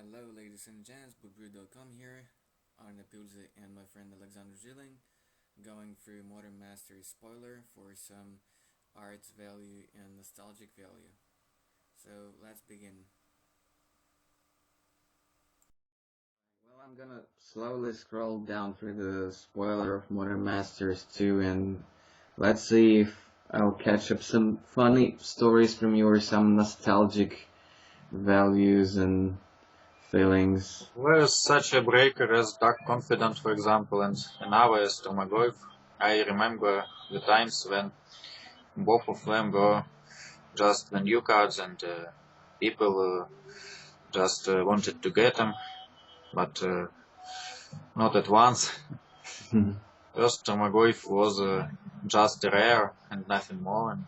Hello ladies and gents, BoatBrew.com here, Aarne Pyulze and my friend Zhilin, going through Modern Master's spoiler for some art value and nostalgic value. So let's begin. Well, I'm gonna slowly scroll down through the spoiler of Modern Masters 2 and let's see if I'll catch up some funny stories from you or some nostalgic values and feelings. There is such a breaker as Dark Confidant, for example, and another as Tomagoyf. I remember the times when both of them were just the new cards and people just wanted to get them, but not at once. First, Tomagoyf was just rare and nothing more, and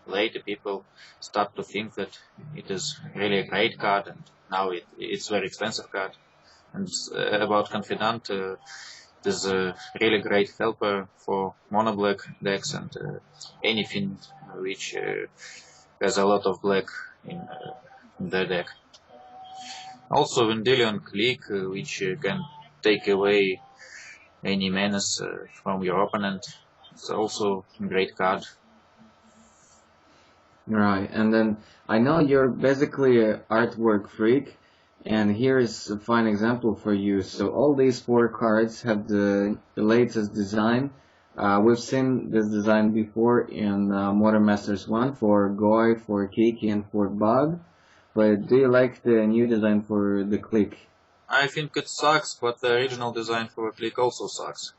later people start to think that it is really a great card, and now it's very expensive card. And about Confidant, it is a really great helper for mono black decks and anything which has a lot of black in their deck. Also Vendilion Click, which can take away any menace from your opponent. It's also a great card. Right, and then I know you're basically an artwork freak, and here's a fine example for you. So all these four cards have the latest design. We've seen this design before in Modern Masters 1 for Goy, for Kiki, and for Bug. But do you like the new design for the Click? I think it sucks, but the original design for a Click also sucks.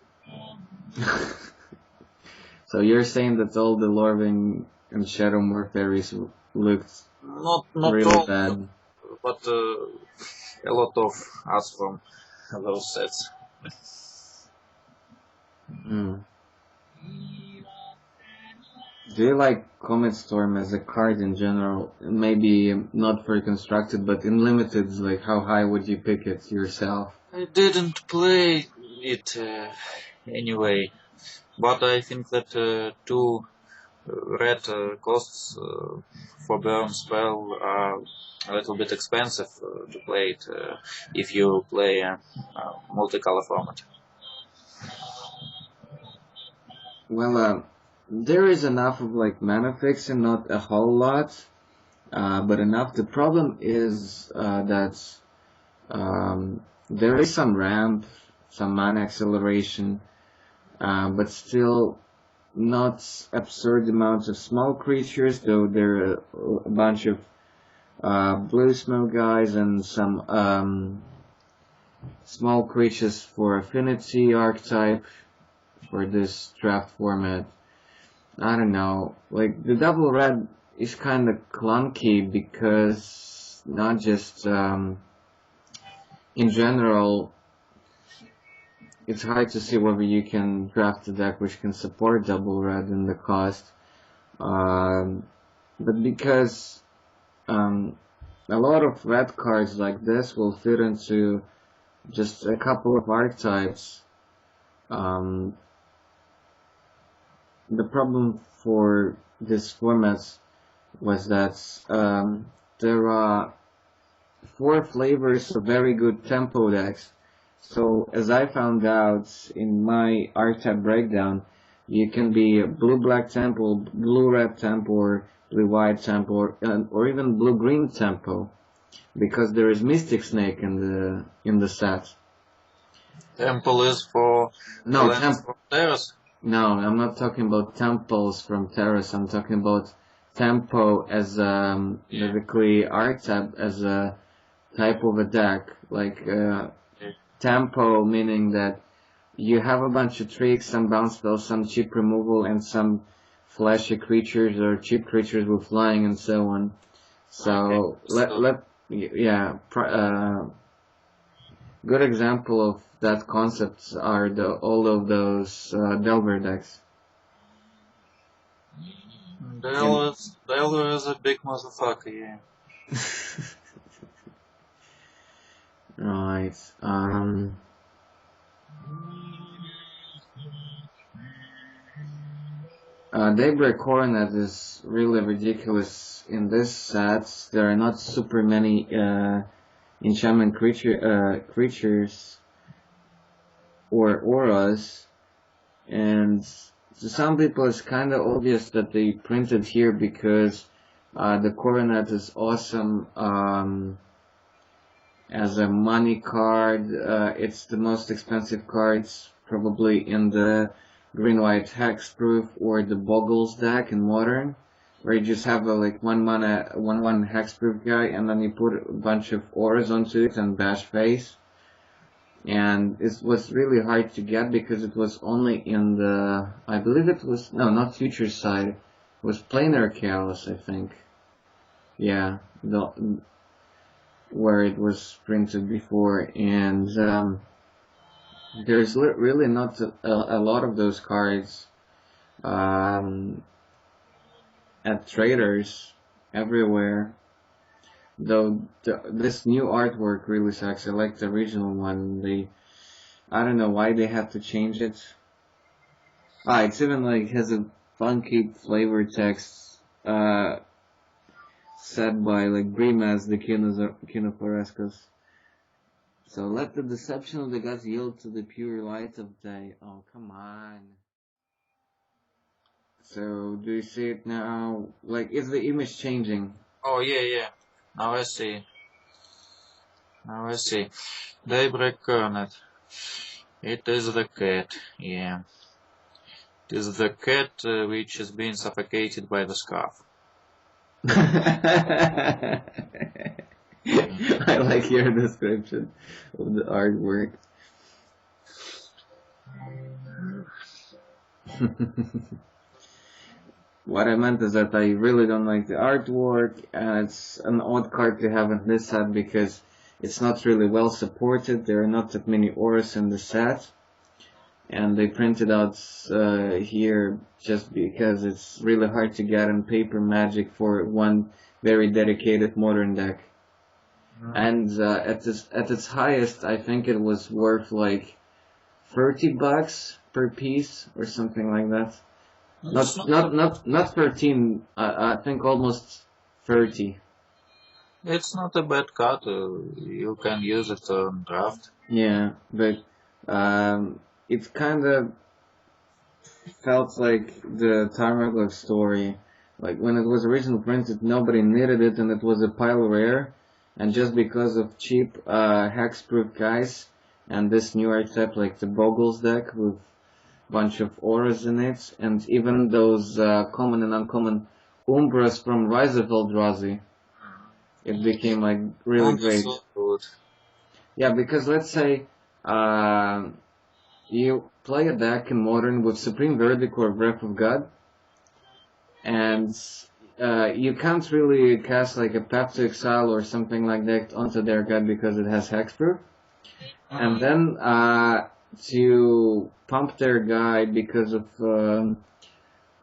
So you're saying that all the Lorwyn and Shadowmoor fairies looked Not really all, bad. but a lot of us from those sets. Do you like Comet Storm as a card in general? Maybe not for constructed, but in limited, like how high would you pick it yourself? I didn't play it anyway, but I think that two red costs for burn spell are a little bit expensive to play it if you play a multicolor format. Well, there is enough of like mana fixing, not a whole lot, but enough. The problem is that there is some ramp, some mana acceleration, but still not absurd amounts of small creatures, though there are a bunch of blue smoke guys and some small creatures for Affinity archetype for this draft format. I don't know, like the double red is kind of clunky because not just in general, it's hard to see whether you can draft a deck which can support double red in the cost, but because a lot of red cards like this will fit into just a couple of archetypes. The problem for this format was that there are four flavors of very good tempo decks. So as I found out in my archetype breakdown, you can be a blue-black tempo, blue-red tempo, or blue-white tempo, or even blue-green tempo, because there is Mystic Snake in the set. Temple is for No, Terrace. No, I'm not talking about temples from Terrace. I'm talking about tempo as basically archetype as a type of a deck, like tempo meaning that you have a bunch of tricks, some bounce spells, some cheap removal, and some flashy creatures or cheap creatures with flying and so on. So good example of that concept are all of those Delver decks. Delver is a big motherfucker, yeah. Right. Daybreak Coronet is really ridiculous in this set. There are not super many enchantment creatures or auras, and to some people it's kind of obvious that they printed here because the coronet is awesome as a money card. It's the most expensive cards probably in the green-white hexproof or the Boggles deck in Modern, where you just have a like 1-mana 1/1 hexproof guy and then you put a bunch of auras onto it and bash face. And it was really hard to get because it was only in the, I believe it was, no, not Future Side, it was Planar Chaos, I think. Yeah, where it was printed before, and there's really not a lot of those cards at traders everywhere. Though this new artwork really sucks. I like the original one. I don't know why they had to change it. It's even like has a funky flavor text said by like Grimas the Kinophorescos. So let the deception of the gods yield to the pure light of day. Oh, come on. So do you see it now? Like, is the image changing? Oh, yeah. Now I see. Daybreak Coronet. It is the cat, yeah. It is the cat which is being suffocated by the scarf. I like your description of the artwork. What I meant is that I really don't like the artwork, and it's an odd card to have in this set because it's not really well supported. There are not that many auras in the set, and they printed out here just because it's really hard to get in paper Magic for one very dedicated Modern deck. And at its highest, I think it was worth like $30 per piece or something like that. Not 13. I think almost 30. It's not a bad card. You can use it on draft. Yeah, but it kind of felt like the Tarmogoyf story. Like when it was originally printed, nobody needed it, and it was a pile rare. And just because of cheap hexproof guys and this new archetype, like the Boggles deck with bunch of auras in it, and even those common and uncommon Umbras from Rise of Eldrazi, it became like really great. So good. Yeah, because let's say you play a deck in Modern with Supreme Verdict or Breath of God, and you can't really cast like a Path to Exile or something like that onto their god because it has hexproof. And then to pump their guy because of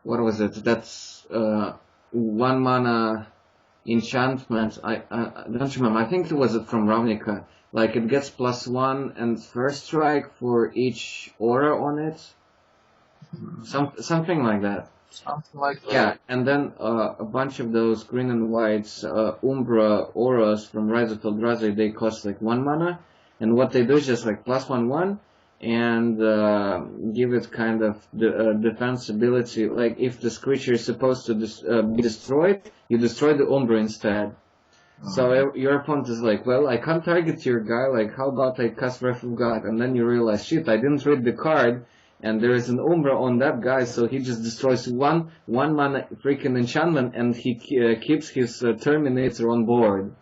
what was it? That's 1-mana enchantment. I don't remember. I think it was from Ravnica. Like it gets +1 and first strike for each aura on it. Something like that. Something like that. Yeah, and then a bunch of those green and whites Umbra auras from Rise of Eldrazi, they cost like 1 mana, and what they do is just like +1/1 and give it kind of the defensibility. Like if this creature is supposed to be destroyed, you destroy the Umbra instead. So your opponent is like, well, I can't target your guy, like how about I cast Wrath of God? And then you realize, shit, I didn't read the card, and there is an Umbra on that guy, so he just destroys one mana freaking enchantment, and he keeps his Terminator on board.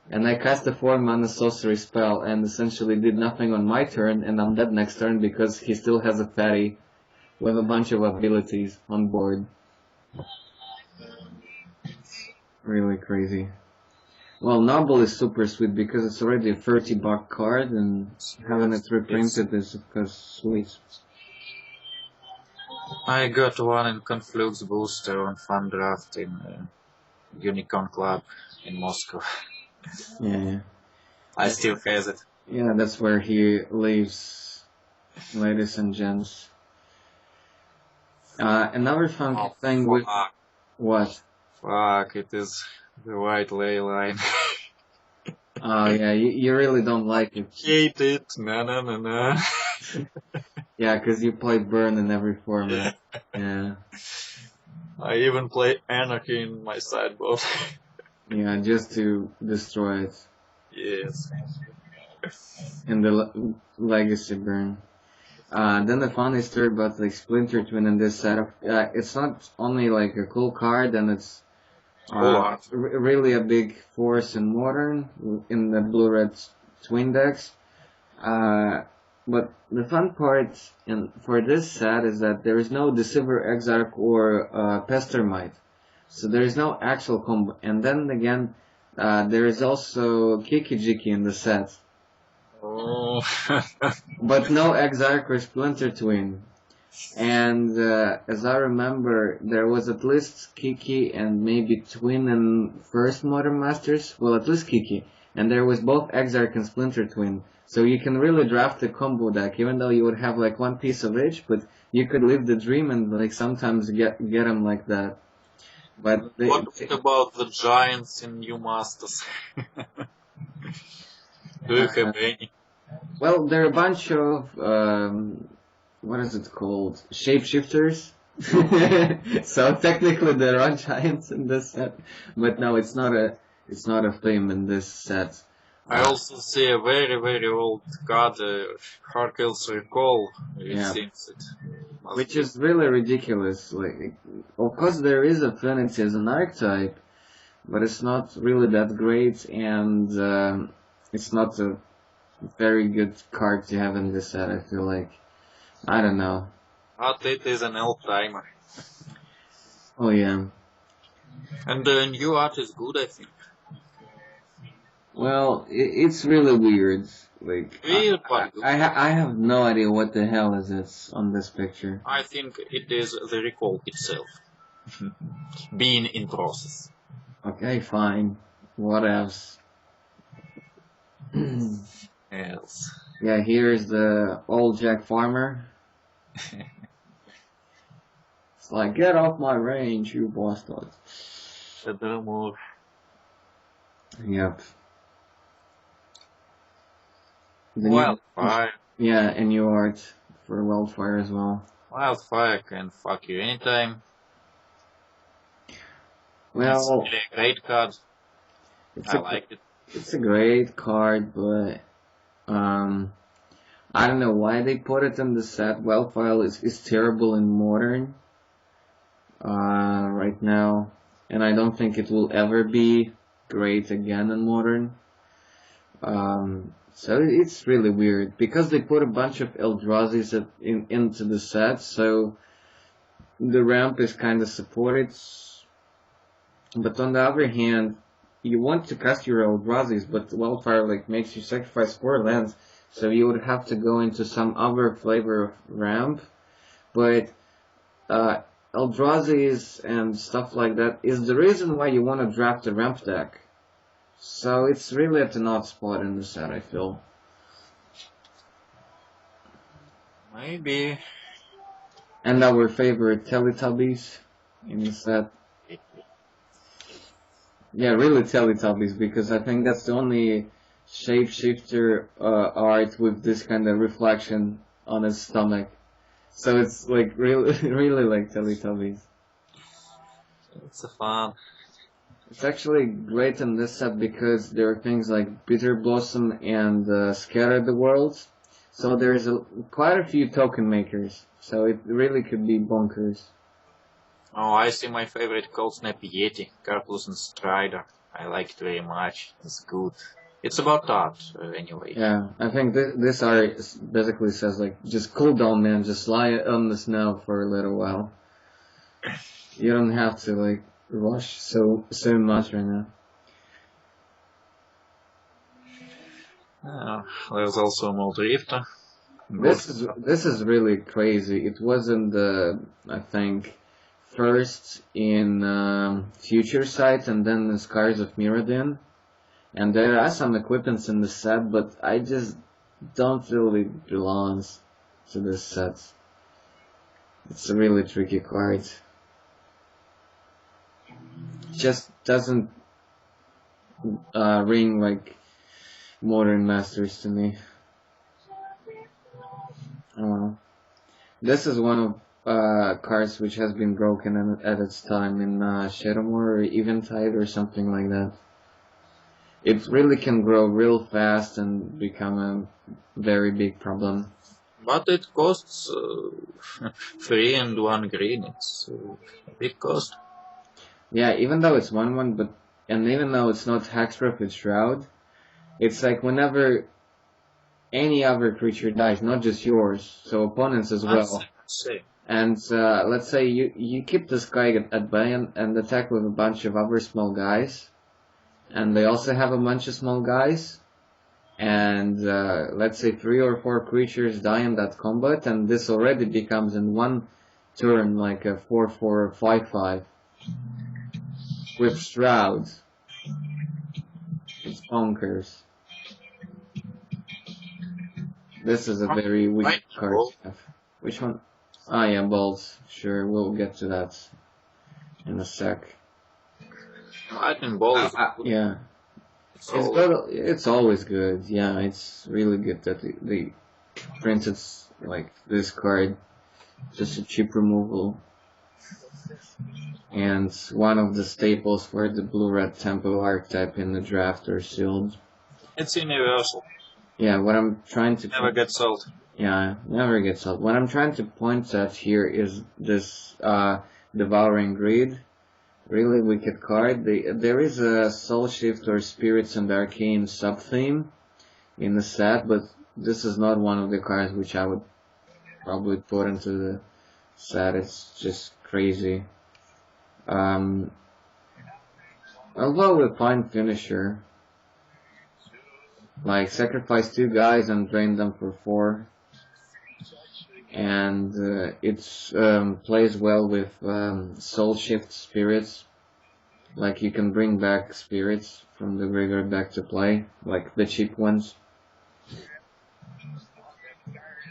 And I cast a 4-mana sorcery spell, and essentially did nothing on my turn, and I'm dead next turn because he still has a fatty with a bunch of abilities on board. Really crazy. Well, Noble is super sweet because it's already a $30 card, and having it reprinted is of course sweet. I got one in Conflux Booster on Fun Draft in Unicorn Club in Moscow. Yeah. I still have it. Yeah, that's where he lives, ladies and gents. Another funky thing with... What? Fuck, it is the white ley line. Oh yeah, you really don't like it. Hate it. Na. Yeah, 'cause you play burn in every format. Yeah. I even play Anarchy in my sideboard. Yeah, just to destroy it. Yes. In the legacy burn. Then the funny story about like Splinter Twin in this setup, it's not only like a cool card, and it's Cool art. really a big force in Modern, in the blue-red twin decks. But the fun part for this set is that there is no Deceiver Exarch or Pestermite. So there is no actual combo. And then again, there is also Kiki Jiki in the set. Oh. But no Exarch or Splinter Twin. And as I remember, there was at least Kiki and maybe Twin and first Modern Masters. Well, at least Kiki. And there was both Exarch and Splinter Twin. So you can really draft a combo deck, even though you would have like one piece of each, but you could live the dream and like sometimes get them like that. But What about the giants in New Masters? Do you have any? Well, there are a bunch of what is it called? Shapeshifters. So technically there are giants in this set, but no, it's not a theme in this set. I also see a very, very old card, Harkle's Recall. It Yeah. seems it must Which be. is really ridiculous. Like, of course there is Affinity as an archetype, but it's not really that great, and it's not a very good card to have in this set, I feel like. I don't know. But it is an elf timer. Oh yeah. And the new art is good, I think. Well, it's really weird. Like, Weird, but good. I have no idea what the hell is it on this picture. I think it is the recall itself. Being in process. Okay, fine. What else? Yes. Yeah, here's the old Jack Farmer. It's like, get off my range, you bastard. The drummer. Yep. Wildfire. Yeah, and new art for Wildfire as well. Wildfire can fuck you anytime. Well, It's really a great card. I like it. It's a great card, but I don't know why they put it in the set. Wildfire is terrible in Modern right now, and I don't think it will ever be great again in Modern. So it's really weird because they put a bunch of Eldrazi's into the set, so the ramp is kind of supported. But on the other hand, you want to cast your Eldrazi's, but Wildfire like makes you sacrifice 4 lands, so you would have to go into some other flavor of ramp. But Eldrazi's and stuff like that is the reason why you want to draft a ramp deck. So it's really at an odd spot in the set, I feel. Maybe. And our favorite Teletubbies in the set. Yeah, really Teletubbies, because I think that's the only Shapeshifter art with this kind of reflection on his stomach. So it's like really, really like Teletubbies. It's a fun. It's actually great in this set because there are things like Bitter Blossom and Scatter the Worlds. So there's quite a few token makers. So it really could be bonkers. Oh, I see my favorite Cold Snap Yeti, Carplus and Strider. I like it very much. It's good. It's about art, anyway. Yeah, I think this art basically says like, just cool down, man. Just lie on the snow for a little while. You don't have to like rush so much right now. There's also Moldrifter. This is really crazy. It wasn't I think first in Future Sight and then in Scars of Mirrodin. And there are some equipments in the set, but I just don't feel it belongs to this set. It's a really tricky card. Just doesn't ring like Modern Masters to me. Oh well. This is one of cards which has been broken at its time in Shadowmoor or Eventide or something like that. It really can grow real fast and become a very big problem. But it costs 3 and 1 green. It's a big cost. Yeah, even though it's 1/1, and even though it's not Hexproof, it's Shroud, it's like whenever any other creature dies, not just yours, so opponents as well. And let's say you keep this guy at bay and attack with a bunch of other small guys, and they also have a bunch of small guys, and let's say 3 or 4 creatures die in that combat, and this already becomes in one turn like a 4/4 5/5 with Shroud. It's bonkers. This is a very weak card. Which one? Ah, yeah, balls. Sure, we'll get to that in a sec. Lightning balls. Yeah. It's always good. Yeah, it's really good that they printed like this card. Just a cheap removal. And one of the staples for the blue-red tempo archetype in the draft are sealed. It's universal. Yeah, what I'm trying to... Never gets sold. Yeah, never gets sold. What I'm trying to point at here is this Devouring Greed. Really wicked card. There is a Soul Shifter, Spirits and Arcane sub-theme in the set, but this is not one of the cards which I would probably put into the set. It's just crazy. Although a fine finisher. Like, sacrifice 2 guys and drain them for 4. And it plays well with Soul Shift Spirits. Like, you can bring back spirits from the graveyard back to play, like the cheap ones.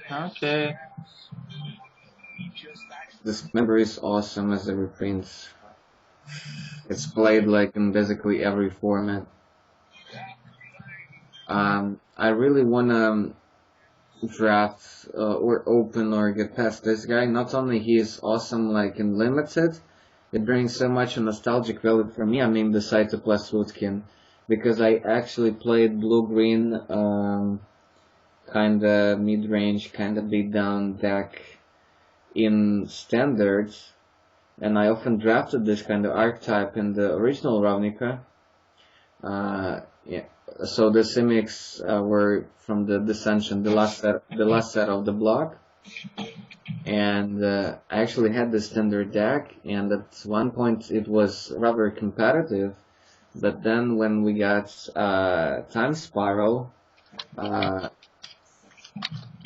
Okay. This member is awesome as a reprint. It's played like in basically every format. I really wanna draft or open or get past this guy. Not only he is awesome like in limited, it brings so much nostalgic value for me. I mean, besides the plus Woodkin, because I actually played blue-green, kinda mid-range, kinda beat-down deck in standards, and I often drafted this kind of archetype in the original Ravnica. Yeah. So the Simics were from the Dissension, the last set of the block, and I actually had the standard deck, and at one point it was rather competitive, but then when we got Time Spiral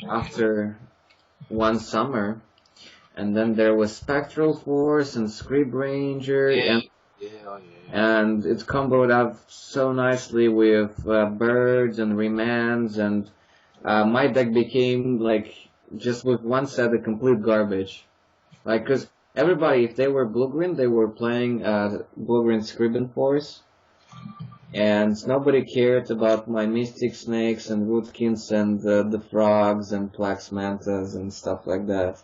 after one summer, and then there was Spectral Force and Scrib Ranger, and it comboed up so nicely with birds and remands, and my deck became like just with one set of complete garbage. Like, cause everybody, if they were blue-green, they were playing blue-green Scribbin Force, and nobody cared about my Mystic Snakes and Rootkins and the Frogs and Plax Mantas and stuff like that.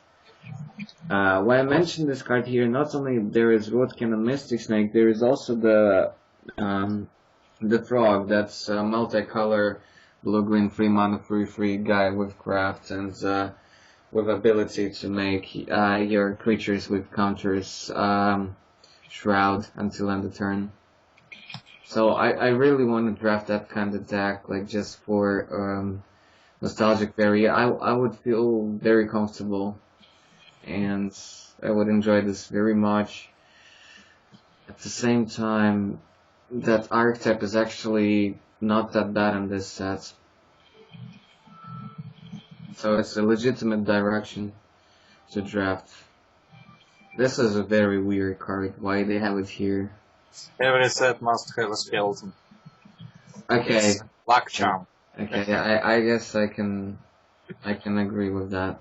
When I mentioned this card here, not only there is Rootkin and Mystic Snake, there is also the Frog. That's a multicolor blue-green 3-mana 3/3 guy with craft and with ability to make your creatures with counters shroud until end of turn. So I really want to draft that kind of deck, like just for nostalgic value. I would feel very comfortable. And I would enjoy this very much. At the same time, that archetype is actually not that bad in this set. So it's a legitimate direction to draft. This is a very weird card. Why they have it here? Every set must have a skeleton. Okay. It's luck charm. Okay, I guess I can agree with that.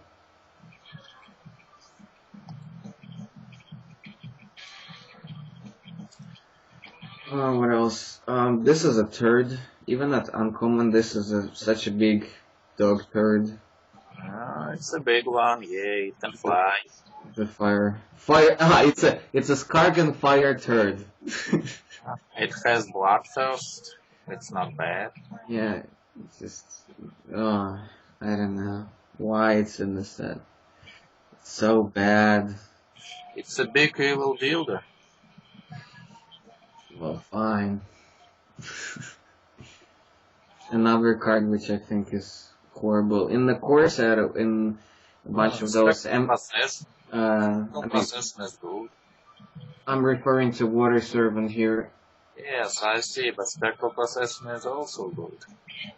What else? This is a turd. Even at uncommon, this is such a big dog turd. It's a big one, yeah, it can fly. The fire. It's a Skargan fire turd. It has bloodthirst. It's not bad. Yeah, it's just, I don't know why it's in the set. It's so bad. It's a big evil builder. Well, fine. Another card which I think is horrible. In the core set, in a bunch of those, Possession is good. I'm referring to Water Servant here. Yes, I see, but Spectral Possession is also good.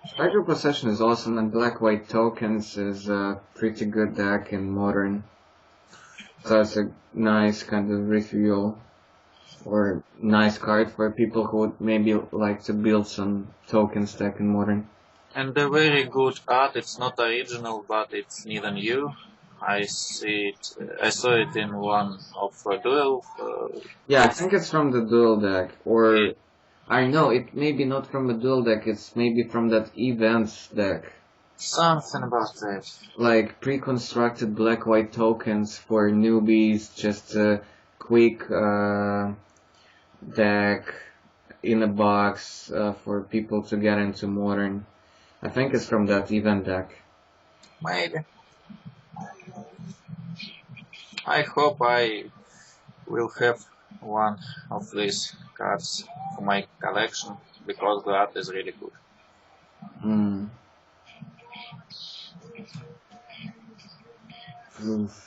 Spectral Possession is awesome, and Black-White Tokens is a pretty good deck in Modern. So it's a nice kind of refuel, or nice card for people who would maybe like to build some tokens deck in Modern. And a very good art. It's not original, but it's neither new. I saw it in one of a duel. Yeah, I think it's from the duel deck, or I know it may be not from a duel deck. It's maybe from that events deck. Something about that. Like pre-constructed black-white tokens for newbies, just a quick deck in a box for people to get into Modern. I think it's from that event deck. Maybe. I hope I will have one of these cards for my collection, because the art is really good.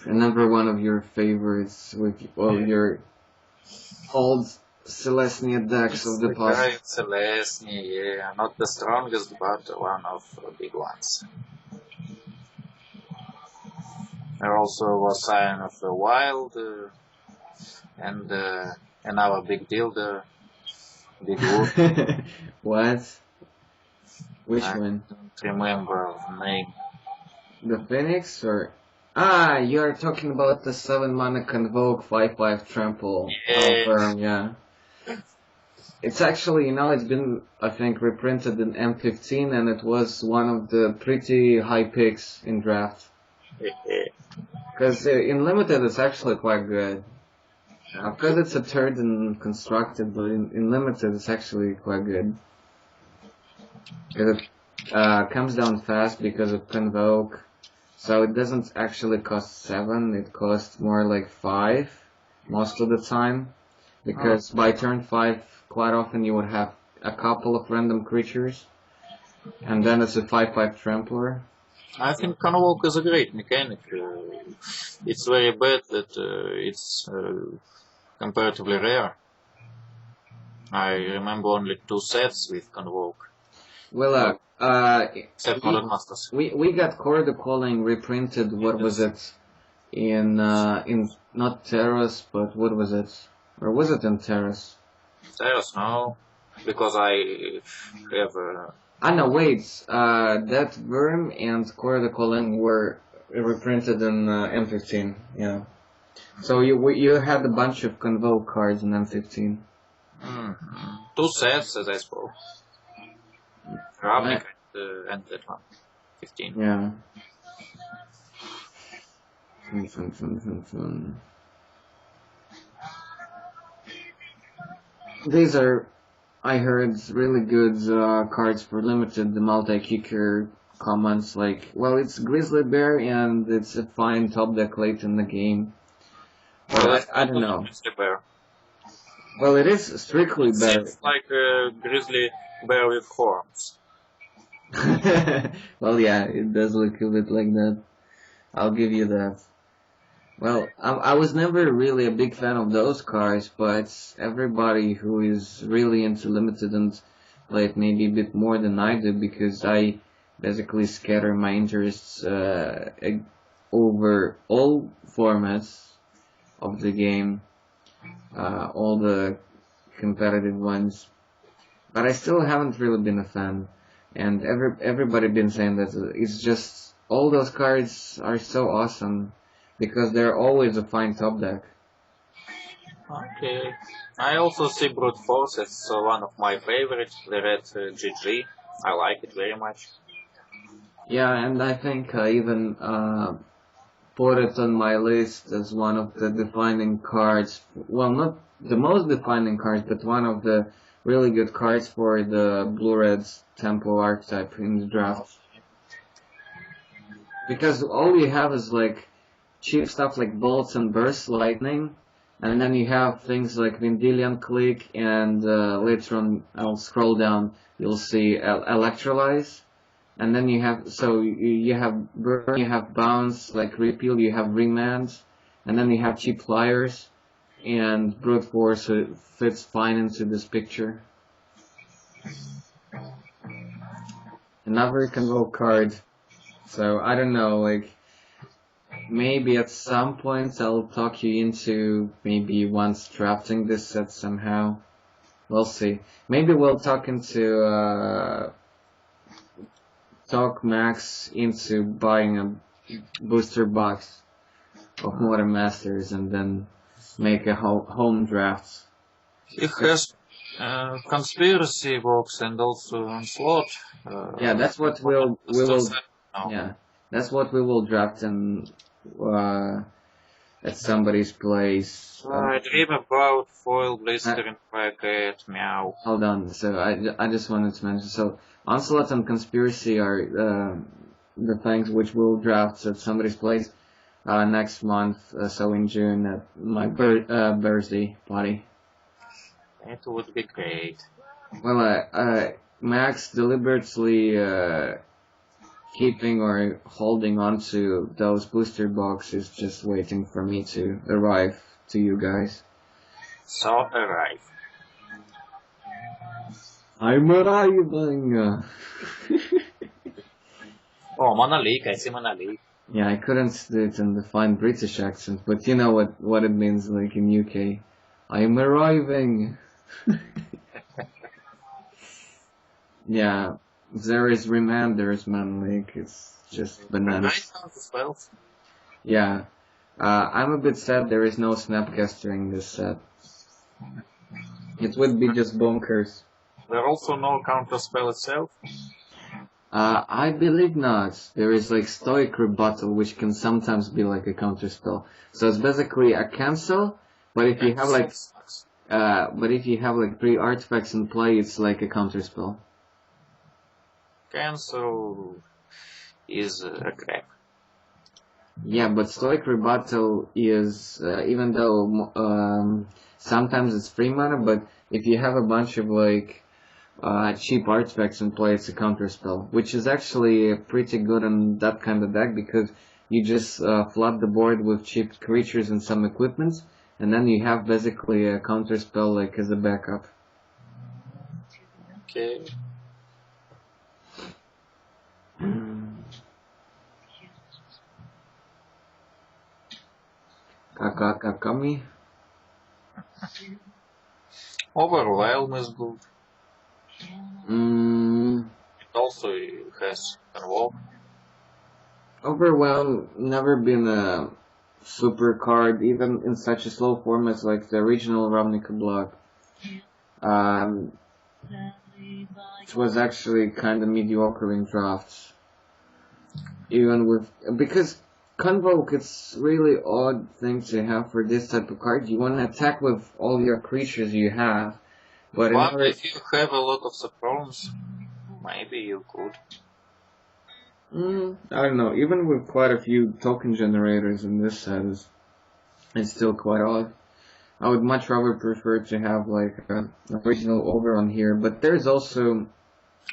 Another one of your favorites with your old Celestia decks of the past. Celestia, yeah, not the strongest, but one of the big ones. There also was Sign of the Wild, and another big deal, the Big Wood. What? Which I one? don't remember the name. The Phoenix, or? Ah, you're talking about the 7-mana Convoke 5/5 Trample. Yeah. Yeah. It's actually, it's been, I think, reprinted in M15, and it was one of the pretty high picks in draft. Because in Limited, it's actually quite good. Because it's a third in Constructed, but in Limited, it's actually quite good. It comes down fast because of Convoke. So it doesn't actually cost 7, it costs more like 5 most of the time. Because by turn 5, quite often you would have a couple of random creatures. And then it's a 5/5 Trampler. I think Convoke is a great mechanic. It's very bad that it's comparatively rare. I remember only 2 sets with Convoke. Well, Except Modern Masters. we got Corridor Calling reprinted, what was it? In not Terrace, but what was it? Or was it in Terrace? Terrace, no. Because I have no, wait. That Worm and Corridor Calling were reprinted in M15, yeah. So you had a bunch of Convoke cards in M15. 2 sets, as I spoke. Ravnik and that one. 15. Yeah. Fun. These are, I heard, really good cards for Limited, the multi-kicker comments like, well, it's Grizzly Bear and it's a fine top deck late in the game. Well, I don't know. Grizzly Bear. Well, it is strictly bear. It's like a Grizzly Bear with horns. Well, yeah, it does look a bit like that. I'll give you that. Well, I was never really a big fan of those cards, but everybody who is really into Limited and like maybe a bit more than I do, because I basically scatter my interests over all formats of the game, all the competitive ones, but I still haven't really been a fan. And everybody been saying that it's just all those cards are so awesome because they're always a fine top deck. Okay. I also see Brute Force as one of my favorites, the red GG. I like it very much. Yeah, and I think I even put it on my list as one of the defining cards. Well, not the most defining cards, but one of the really good cards for the blue-red's tempo archetype in the draft. Because all you have is like cheap stuff like bolts and burst lightning, and then you have things like Vendilion Click, and later on I'll scroll down, you'll see Electrolyze. And then you have, so you have burn, you have bounce, like repeal, you have remand, and then you have cheap flyers, and brute force, so it fits fine into this picture. Another convoke card, so I don't know, like, maybe at some point I'll talk you into maybe once drafting this set somehow. We'll see. Maybe we'll talk Max into buying a booster box of Modern Masters and then make a home draft. It has conspiracy box and also Onslaught. Yeah, that's what we will. Yeah, that's what we will draft and at somebody's place. I dream about foil blistering packet, meow. Hold on, so I just wanted to mention, so Onslaught and Conspiracy are the things which we'll draft at somebody's place next month, so in June at my birthday party. It would be great. Well, Max deliberately keeping or holding on to those booster boxes, just waiting for me to arrive to you guys. So arrive. I'm arriving! Oh, Monolith, I see Monolith. Yeah, I couldn't do it in the fine British accent, but you know what it means like in UK. I'm arriving! Yeah, there is remanders, man, like, it's just bananas. Yeah, I'm a bit sad there is no Snapcaster in this set. It would be just bonkers. There also no counterspell itself? I believe not. There is like Stoic Rebuttal, which can sometimes be like a counterspell. So it's basically a cancel, but if you have like, three artifacts in play, it's like a counterspell. Cancel is a crap. Yeah, but Stoic Rebuttal is, even though sometimes it's free mana, but if you have a bunch of like cheap artifacts in play, it's a counterspell, which is actually pretty good on that kind of deck because you just flood the board with cheap creatures and some equipment, and then you have basically a counterspell like as a backup. Okay. Kakakakami. Overwhelm is good. Mm, It also has Convoke. Overwhelm never been a super card, even in such a slow format like the original Ravnica block. It was actually kind of mediocre in drafts. Even with, because Convoke, it's really odd thing to have for this type of card. You want to attack with all your creatures you have, but if you have a lot of supports, maybe you could. I don't know, even with quite a few token generators in this set, it's still quite odd. I would much rather prefer to have like an original Overrun here, but there's also...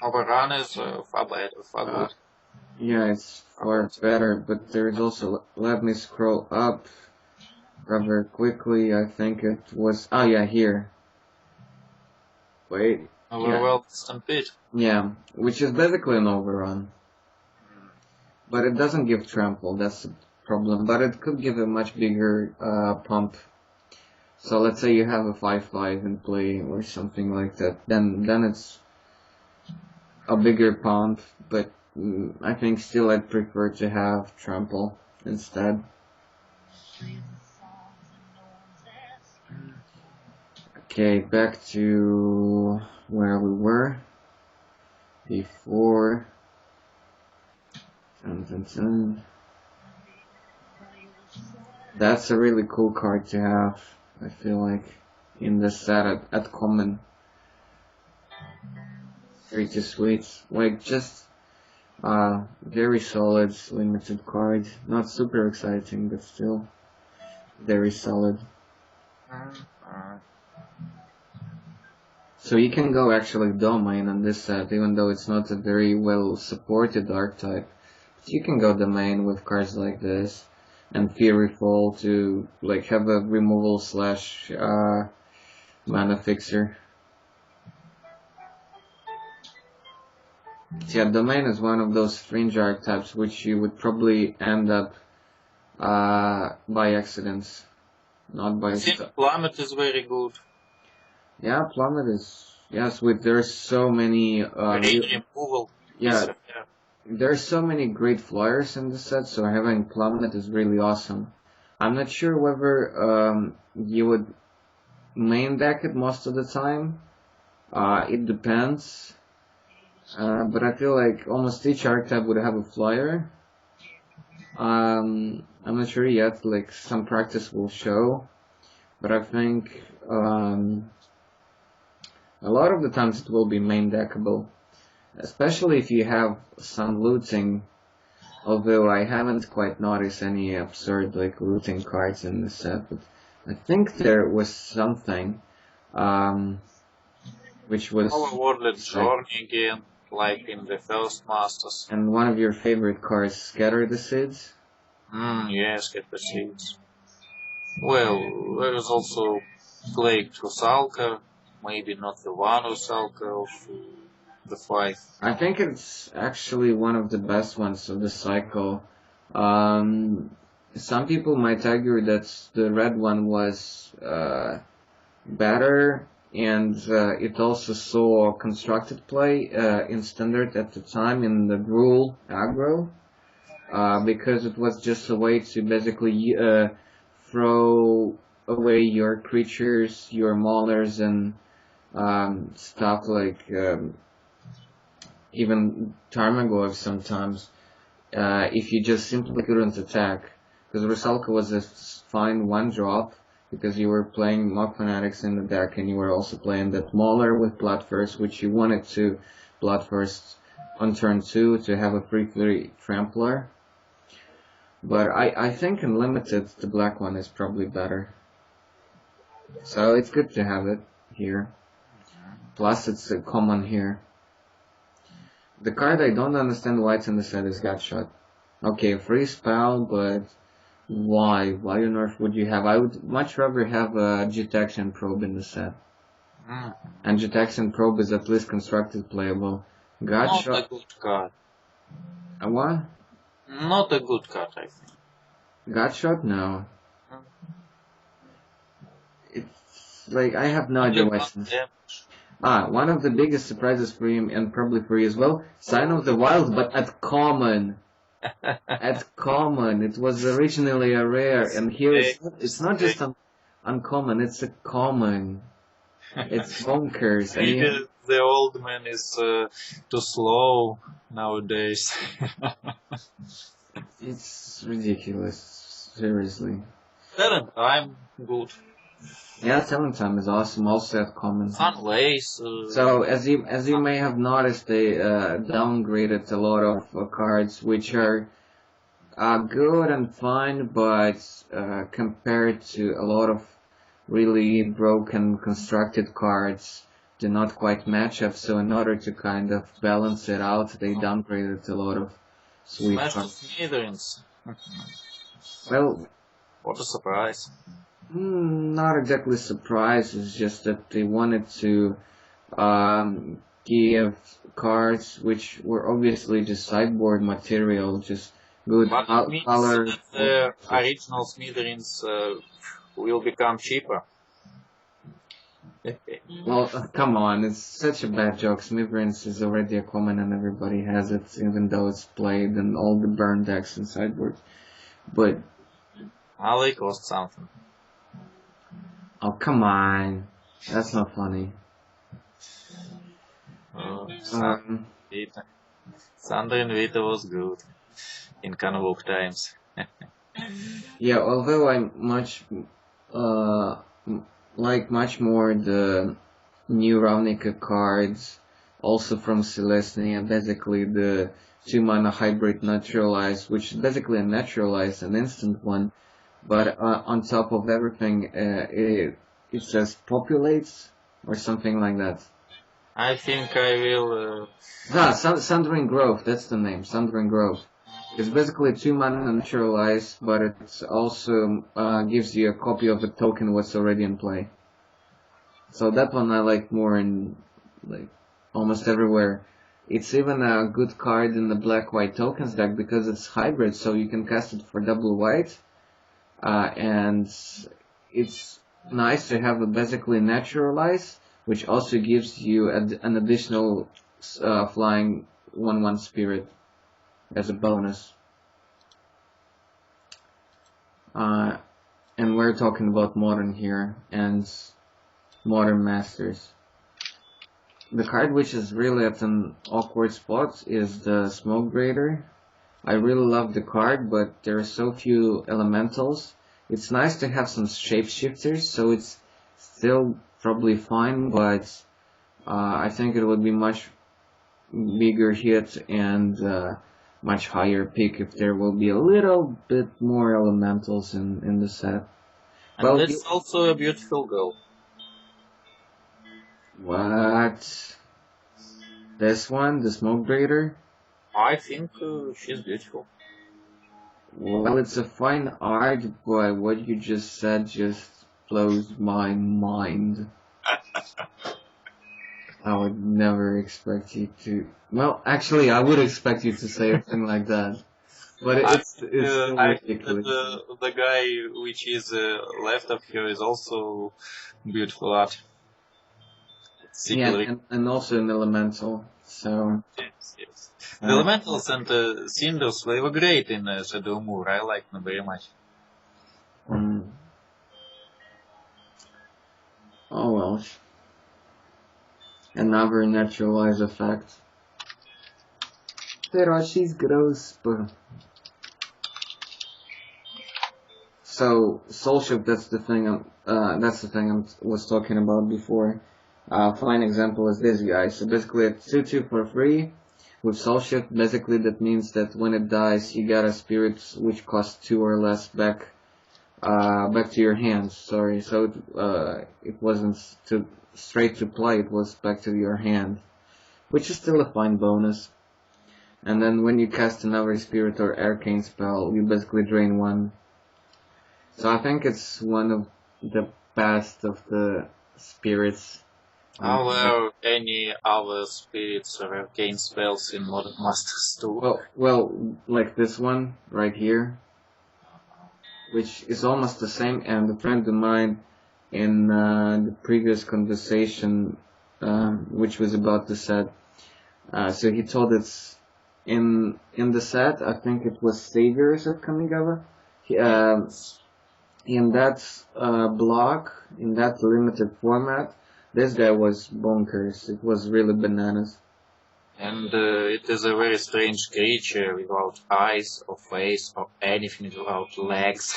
Overrun is far good. Yeah, it's far better, but there's also... Let me scroll up rather quickly, I think it was... Oh yeah, here. Wait. Overwhelmed Stampede. Yeah, which is basically an Overrun. But it doesn't give trample, that's the problem. But it could give a much bigger pump. So let's say you have a 5/5 in play or something like that. Then it's a bigger pump, but I think still I'd prefer to have trample instead. Okay, back to where we were before. Dun, dun, dun. That's a really cool card to have, I feel like, in the set at common. Pretty sweet. Like, just very solid, limited card. Not super exciting, but still very solid. So you can go actually domain on this set, even though it's not a very well supported archetype. You can go domain with cards like this, and Fury Fall to like have a removal slash mana fixer. Yeah, domain is one of those fringe archetypes which you would probably end up by accidents, not by. I think Plummet is very good. Yeah, Plummet is, yes, there's so many removal. Yeah, there's so many great flyers in the set, so having Plummet is really awesome. I'm not sure whether you would main deck it most of the time. It depends. But I feel like almost each archetype would have a flyer. I'm not sure yet, like some practice will show. But I think a lot of the times it will be main deckable. Especially if you have some looting, although I haven't quite noticed any absurd like looting cards in the set, but I think there was something which was Overworded Journey again, like in the first Masters. And one of your favorite cards, Scatter the Seeds? Yes, Scatter the Seeds. Well, there is also Plague Rusalka, maybe not the one Rusalka of the 5. I think it's actually one of the best ones of the cycle. Some people might argue that the red one was better, and it also saw constructed play in standard at the time in the rule aggro, because it was just a way to basically throw away your creatures, your maulers, and stuff like even Tarmogoyf sometimes, if you just simply couldn't attack. Because Rusalka was a fine one-drop, because you were playing Mock Fanatics in the deck, and you were also playing that Mauler with Bloodthirst, which you wanted to Bloodthirst on turn 2 to have a free Trampler. But I think in Limited, the black one is probably better. So it's good to have it here. Plus it's a common here. The card I don't understand why it's in the set is Gutshot. Okay, free spell, but why? Why on earth would you have? I would much rather have a Detection Probe in the set. And Detection Probe is at least constructed playable. Not a good card. What? Not a good card, I think. Gutshot? No. It's like, I have no idea why. One of the biggest surprises for him, and probably for you as well, Sign of the Wild, but at common. At common. It was originally a rare, and here it's not just an uncommon, it's a common. It's bonkers. Maybe the old man is too slow nowadays. It's ridiculous, seriously. I'm good. Yeah, Telling Time is awesome, also at common. Unlace. So, as you may have noticed, they downgraded a lot of cards, which are good and fine, but compared to a lot of really broken constructed cards, do not quite match up. So, in order to kind of balance it out, they downgraded a lot of sweet cards. Smithereens. Well, what a surprise. Not exactly surprised, it's just that they wanted to give cards which were obviously just sideboard material, just good color. That the original Smithereens will become cheaper. Well, come on, it's such a bad joke. Smithereens is already a common and everybody has it, even though it's played in all the burn decks and sideboards. But they cost something. oh, come on. That's not funny. Thunder in Vita was good in Convoke times. Yeah, although I like much more the new Ravnica cards, also from Celestia, basically the 2-mana hybrid naturalize, which is basically a naturalize, an instant one, but on top of everything, it just populates or something like that. I think I will. Sundering Grove, that's the name, Sundering Grove. It's basically 2-mana naturalize, but it also gives you a copy of a token what's already in play. So that one I like more in like almost everywhere. It's even a good card in the black-white tokens deck because it's hybrid, so you can cast it for double white, and it's nice to have it basically naturalize, which also gives you an additional flying 1/1 spirit as a bonus. And we're talking about modern here and modern masters. The card which is really at an awkward spot is the Smoke Grader. I really love the card, but there are so few elementals. It's nice to have some shapeshifters, so it's still probably fine, but I think it would be much bigger hit and much higher pick if there will be a little bit more elementals in the set. And well, that's also a beautiful girl. What? This one, the Smoke Grader? I think she's beautiful. Well, it's a fine art, but what you just said just blows my mind. I would never expect you to... Well, actually, I would expect you to say something like that. But it's ridiculous. The guy which is left of here is also beautiful art. Yeah, and also an elemental, so... Yes. The elementals and cinders, they were great in Shadow Moor. I liked them very much. Oh well. Another naturalize effect. She's gross, but... So, Soulship, that's the thing I was talking about before. Fine example is this guy. So basically it's 2/2 for free. With Soulship, basically that means that when it dies, you got a spirit which costs 2 or less back to your hands. Sorry, so it wasn't straight to play, it was back to your hand, which is still a fine bonus. And then when you cast another spirit or arcane spell, you basically drain 1. So I think it's one of the best of the spirits. Are there any other spirits or arcane spells in Modern Masters too? Well, like this one right here, which is almost the same, and a friend of mine in the previous conversation, which was about the set, so he told it's in the set, I think it was Saviors of Kamigawa, in that block, in that limited format, this guy was bonkers. It was really bananas. And it is a very strange creature without eyes or face or anything, without legs.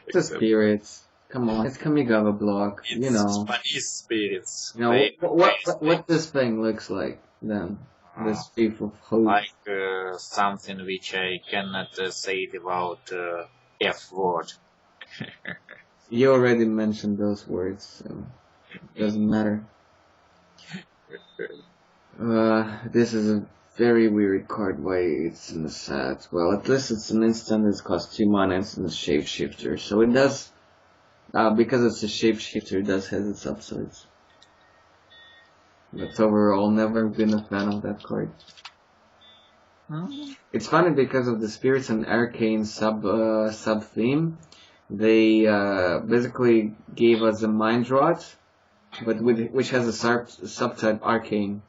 It's a spirit. Come on, it's Kamigawa block. It's you know. Japanese spirits. You know, what this thing looks like then? This thief of hope. Like something which I cannot say without F word. You already mentioned those words, so it doesn't matter. This is a very weird card why it's in the set. Well, at least it's an instant, it costs 2 mana, it's in the Shapeshifter. So it does, because it's a Shapeshifter, it does have its upsides. But overall, never been a fan of that card. It's funny because of the Spirits and Arcane sub-theme. They basically gave us a Mind Rot, but which has a subtype Arcane.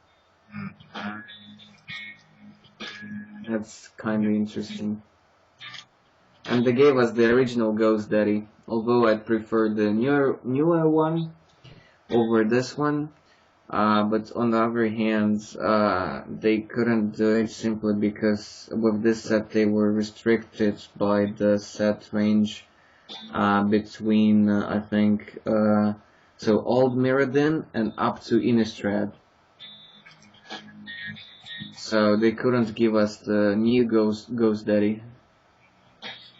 That's kind of interesting. And they gave us the original Ghost Daddy, although I'd prefer the newer one. over this one. But on the other hand, they couldn't do it simply because with this set they were restricted by the set range between, I think, so Old Mirrodin and up to Innistrad. So they couldn't give us the new Ghost Daddy.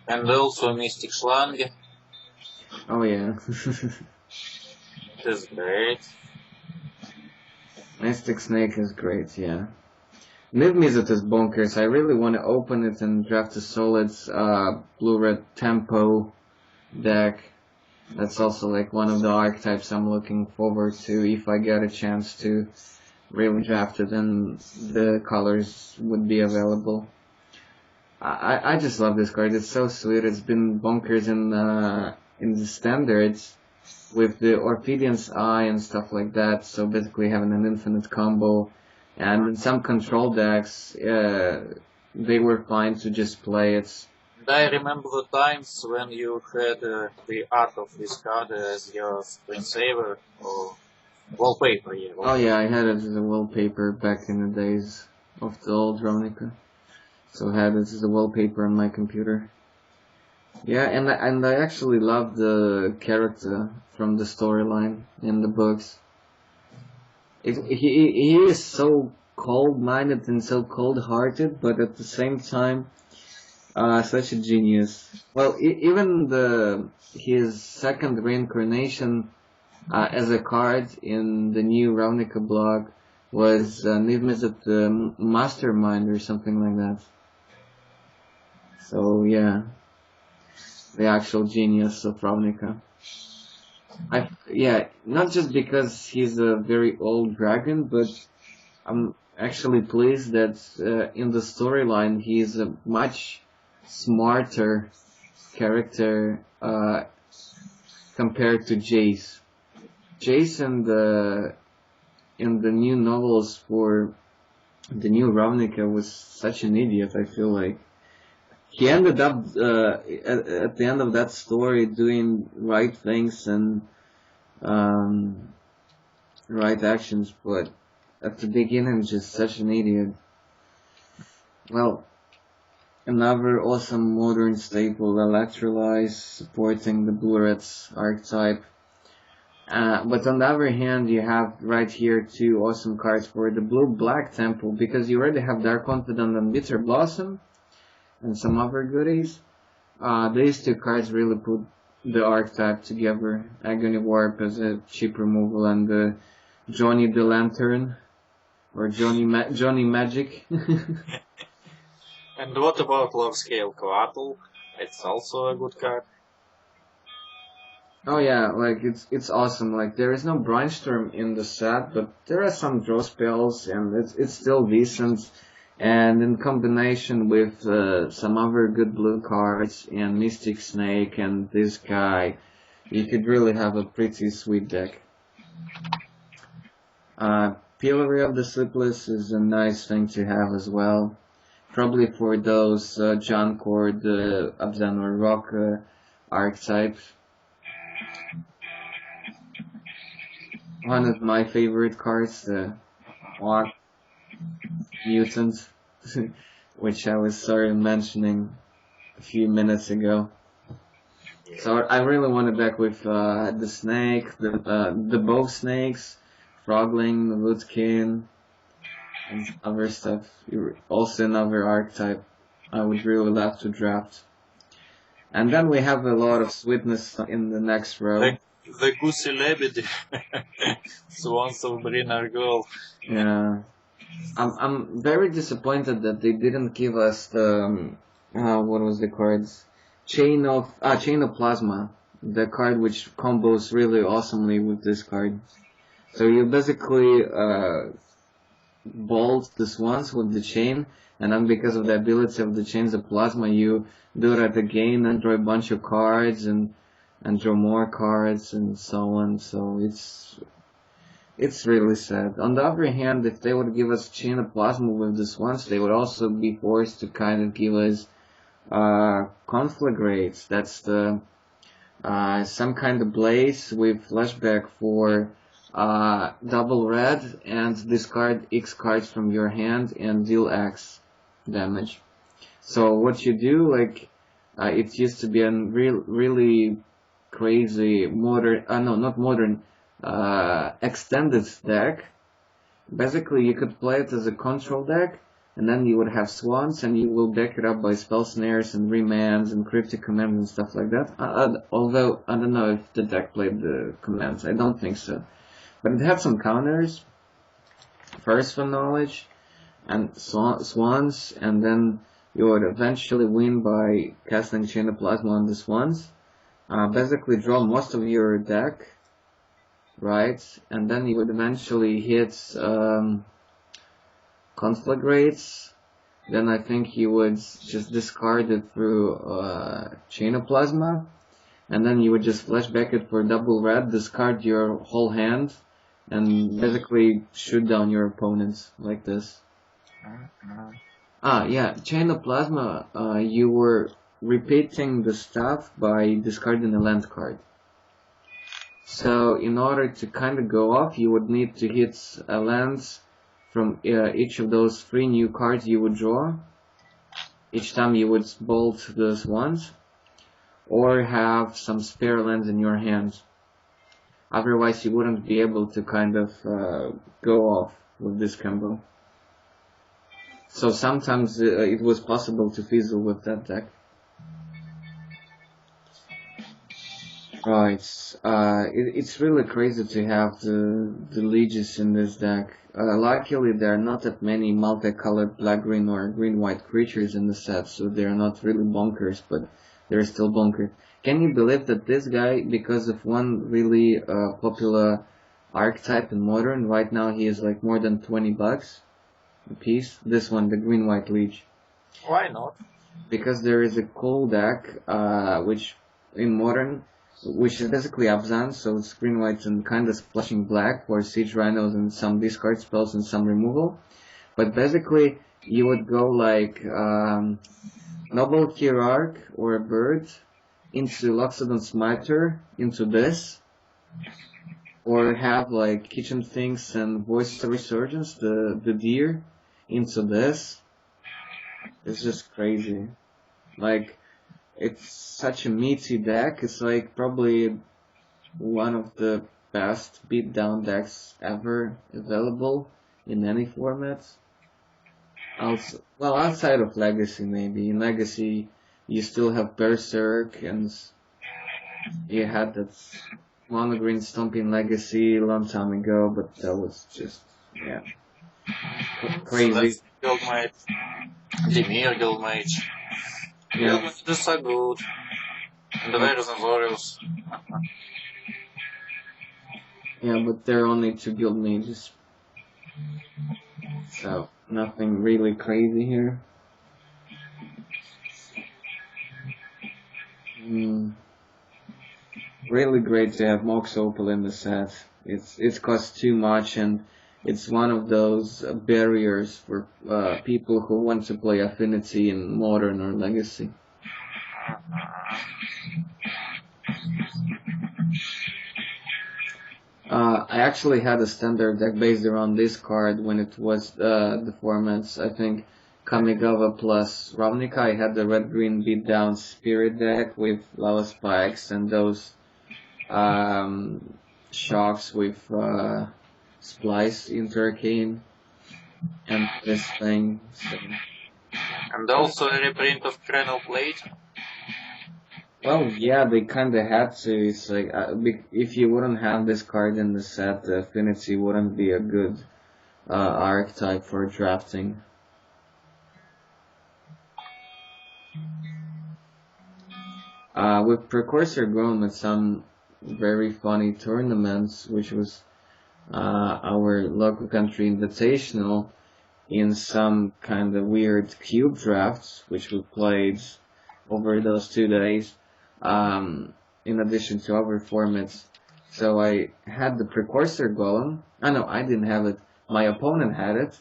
And also Mystic Schlange. Oh yeah. That's great. Mystic Snake is great, yeah. Niv-Mizzet is bonkers. I really want to open it and draft a solid blue-red tempo deck. That's also like one of the archetypes I'm looking forward to if I get a chance to really draft it and the colors would be available. I just love this card. It's so sweet. It's been bonkers in the standards with the Orphidian's Eye and stuff like that. So basically having an infinite combo. And in some control decks, they were fine to just play it. I remember the times when you had the art of this card as your screensaver or wallpaper. Yeah, Oh yeah, I had it as a wallpaper back in the days of the old Ravnica. So I had it as a wallpaper on my computer. Yeah, and I actually love the character from the storyline in the books. He is so cold-minded and so cold-hearted, but at the same time, such a genius. Well, even his second reincarnation as a card in the new Ravnica blog was Niv-Mizzet the Mastermind or something like that. So yeah, the actual genius of Ravnica. Yeah, not just because he's a very old dragon, but I'm actually pleased that in the storyline he's a much smarter character compared to Jace. Jace in the new novels for the new Ravnica was such an idiot, I feel like. He ended up at the end of that story doing right things and right actions, but at the beginning just such an idiot. Well, another awesome modern staple, Electrolyze, supporting the Blue-Red's archetype. But on the other hand, you have right here two awesome cards for the Blue-Black Temple, because you already have Dark Confidant and Bitter Blossom, and some other goodies. These two cards really put the archetype together. Agony Warp as a cheap removal and Johnny the Lantern, or Johnny Magic. And what about Love Scale Coatl? It's also a good card. Oh yeah, like it's awesome. Like there is no Brainstorm in the set, but there are some draw spells, and it's still decent. And in combination with some other good blue cards and Mystic Snake and this guy, you could really have a pretty sweet deck. Pillory of the Sleepless is a nice thing to have as well. Probably for those junk or the Abzan or Rock archetypes. One of my favorite cards, the Mutants, which I was sorry mentioning a few minutes ago. So I really want a deck with the snake, the bow snakes, Frogling, Woodkin, and other stuff. Also another archetype I would really love to draft. And then we have a lot of sweetness in the next row. The Goosey Lebedi, Swans of Brinner Girl. Yeah. I'm very disappointed that they didn't give us the what was the cards? Chain of Plasma, the card which combos really awesomely with this card. So you basically bolt the Swans with the chain, and then because of the ability of the Chains of Plasma, you do it at again and draw a bunch of cards and draw more cards and so on. So it's really sad. On the other hand, if they would give us Chain of Plasma with the Swans, they would also be forced to kind of give us Conflagrates. That's the some kind of blaze with flashback for double red and discard X cards from your hand and deal X damage. So what you do, like, it used to be a really crazy modern, no, not modern, extended deck. Basically, you could play it as a control deck, and then you would have swans, and you will back it up by spell snares and remands and cryptic commands and stuff like that. Although, I don't know if the deck played the commands, I don't think so. But it had some counters, first for knowledge, and swans, and then you would eventually win by casting Chain of Plasma on the swans. Basically draw most of your deck, right? And then you would eventually hit Conflagrates. Then I think you would just discard it through Chain of Plasma. And then you would just flashback it for double red, discard your whole hand, and basically shoot down your opponents like this. Yeah, Chain of Plasma, you were repeating the stuff by discarding a land card. So in order to kind of go off, you would need to hit a lands from each of those 3 new cards you would draw. Each time you would bolt those ones, or have some spare lands in your hands. Otherwise you wouldn't be able to kind of go off with this combo. So sometimes it was possible to fizzle with that deck. Right, it's really crazy to have the lieges in this deck. Luckily there are not that many multicolored black-green or green-white creatures in the set, so they're not really bonkers, but they're still bonkers. Can you believe that this guy, because of one really popular archetype in Modern, right now he is like more than $20 a piece? This one, the green-white liege. Why not? Because there is a cool deck, which in Modern, which is basically Abzan, so it's green, white, and kind of splashing black for siege rhinos and some discard spells and some removal. But basically, you would go like Noble Hierarch or a bird into Loxodon Smiter into this, or have like Kitchen Things and Voice of Resurgence, the deer, into this. It's just crazy. Like, it's such a meaty deck. It's like probably one of the best beatdown decks ever available in any format. Well, outside of Legacy maybe. In Legacy you still have Berserk, and you had that mono green Stomping Legacy a long time ago, but that was just, yeah, crazy. So Guildmage, Dimir Guildmage. Yeah. Guildmages are good. And the Varus and Zorius. Yeah, but there are only 2 guild mages. So, nothing really crazy here. Really great to have Mox Opal in the set. It's cost too much, and it's one of those barriers for people who want to play Affinity in Modern or Legacy. I actually had a standard deck based around this card when it was the formats. I think Kamigawa plus Ravnica. I had the red-green beatdown spirit deck with Lava Spikes and those shocks with Splice into Arcane and this thing. So. And also a reprint of Chronal Blade. Well, yeah, they kinda had to. It's like, if you wouldn't have this card in the set, the Affinity wouldn't be a good archetype for drafting. With Precursor grown at some very funny tournaments, which was our local country invitational, in some kind of weird cube drafts, which we played over those 2 days. In addition to other formats. So I had the Precursor Golem. No, I didn't have it. My opponent had it.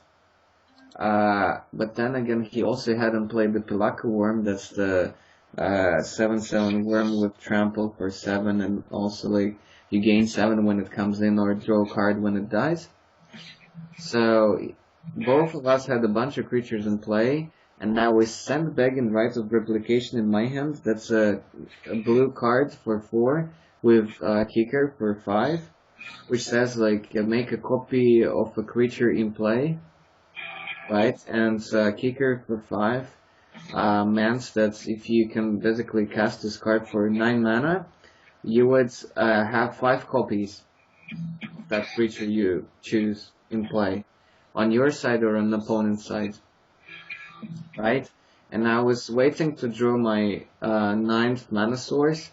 But then again, he also hadn't played the Pilaka Worm. That's the 7/7 worm with trample for 7, and also like you gain 7 when it comes in, or draw a card when it dies. So both of us had a bunch of creatures in play, and now we send back in Right of Replication in my hand. That's a blue card for 4 with kicker for 5, which says like make a copy of a creature in play, right? And kicker for 5 meant that if you can basically cast this card for 9 mana, you would have 5 copies of that creature you choose in play, on your side or on the opponent's side, right? And I was waiting to draw my 9th mana source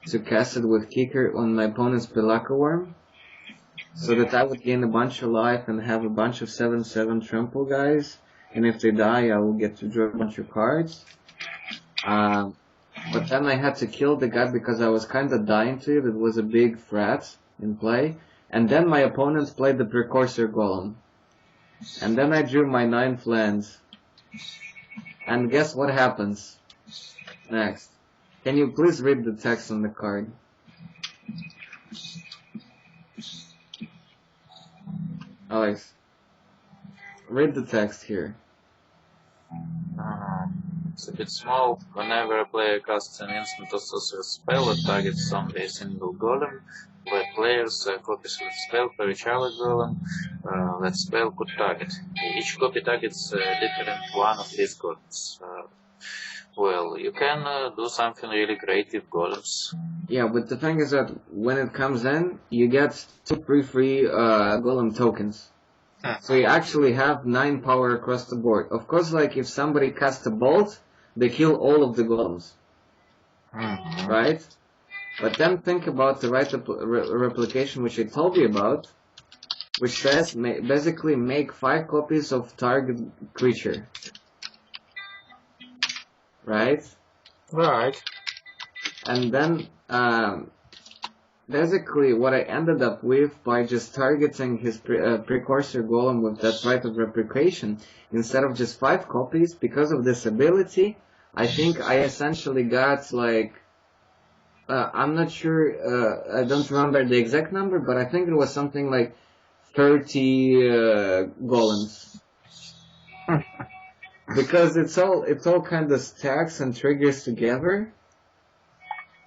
to cast it with kicker on my opponent's Belaka Worm, so that I would gain a bunch of life and have a bunch of 7/7 trample guys, and if they die I will get to draw a bunch of cards. But then I had to kill the guy because I was kinda dying to it. It was a big threat in play. And then my opponents played the Precursor Golem. And then I drew my 9th land. And guess what happens next? Can you please read the text on the card? Alex, read the text here. It's a bit small. Whenever a player casts an instant or sorcery spell that targets only a single golem, let players copies of the spell for each other golem that spell could target. Each copy targets a different one of these golems. Well, you can do something really great with golems. Yeah, but the thing is that when it comes in, you get 2 free golem tokens. So you actually have 9 power across the board. Of course, like if somebody casts a bolt, they kill all of the golems. Right? But then think about the right replication which I told you about, which says basically make 5 copies of target creature. Right? Right. And then basically what I ended up with by just targeting his Precursor Golem with that right of replication, instead of just 5 copies, because of this ability, I think I essentially got like, I'm not sure, I don't remember the exact number, but I think it was something like 30 golems. Because it's all kind of stacks and triggers together.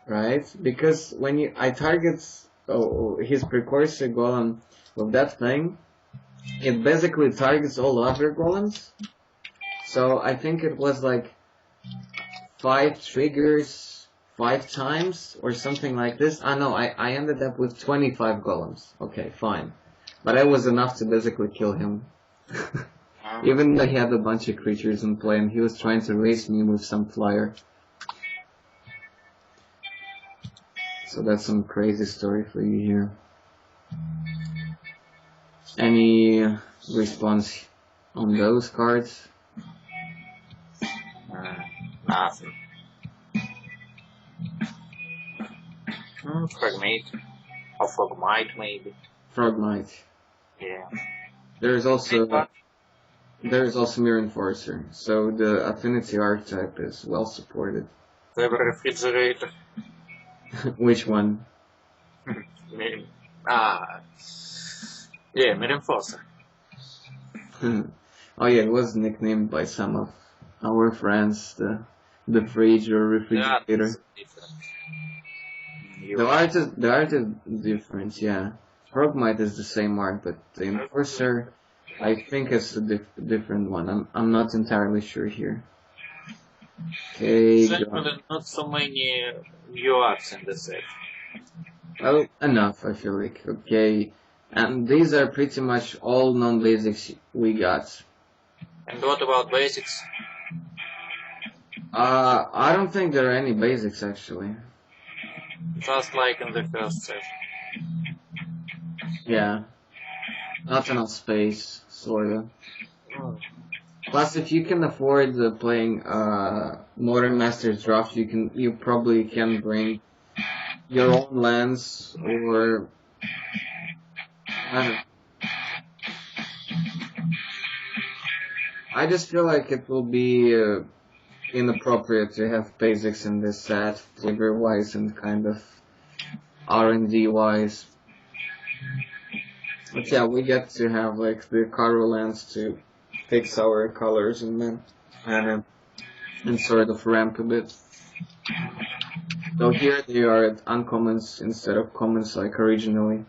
Right? Because when I target his Precursor Golem with that thing, it basically targets all other golems. So I think it was like 5 triggers 5 times or something like this. No, I ended up with 25 golems. Okay, fine. But that was enough to basically kill him. Even though he had a bunch of creatures in play and he was trying to race me with some flyer. So that's some crazy story for you here. Any response on those cards? Nothing. Fragmate. Or Frogmite, maybe. Frogmite. Yeah. There's also Mirror Enforcer, so the Affinity archetype is well supported. The refrigerator. Which one? Yeah, Mirror Enforcer. Oh yeah, it was nicknamed by some of our friends, the fridge or refrigerator. The art is different, yeah. Frogmite is the same art, but the Enforcer, I think it's a different one. I'm not entirely sure here. Okay. Generally, not so many new arts in the set. Well, enough, I feel like. Okay. And these are pretty much all non-basics we got. And what about basics? I don't think there are any basics, actually. Just like in the first set. Yeah. Not enough space, sorta. Plus, if you can afford playing Modern Masters Draft, you probably can bring your own lands, or I don't know. I just feel like it will be inappropriate to have basics in this set, flavor-wise, and kind of R&D wise. But yeah, we get to have like the color lands to fix our colors and sort of ramp a bit. So here they are at uncommons instead of commons like originally.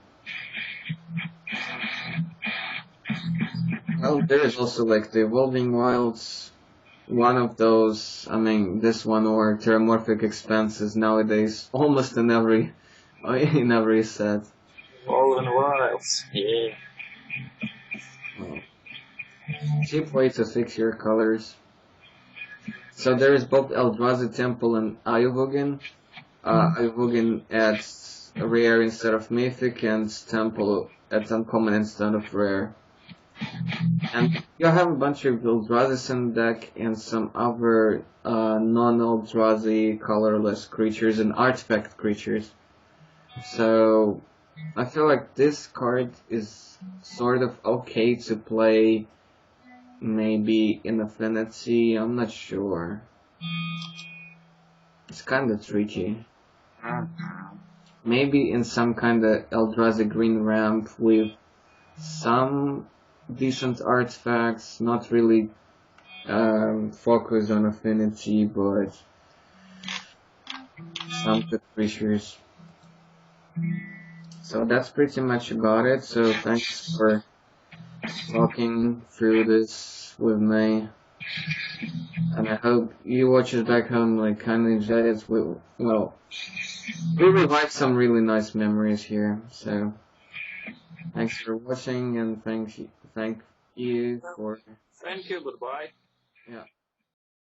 Well, there is also like the evolving wilds. One of those, I mean, this one or Terramorphic Expanses nowadays almost in every set. All in wilds, yeah. Well, cheap way to fix your colors. So there is both Eldrazi Temple and Ayuvogin. Ayuvogin adds rare instead of mythic, and Temple adds uncommon instead of rare. And you have a bunch of Eldrazi in the deck and some other non-Eldrazi colorless creatures and artifact creatures. So I feel like this card is sort of okay to play maybe in Affinity, I'm not sure. It's kinda tricky. Maybe in some kinda Eldrazi Green Ramp with some decent artifacts, not really focus on Affinity, but some good creatures. So that's pretty much about it. So thanks for walking through this with me, and I hope you watchers back home like kind of enjoyed it. Well, we revived some really nice memories here. So thanks for watching, and thank you for Thank you, goodbye. yeah.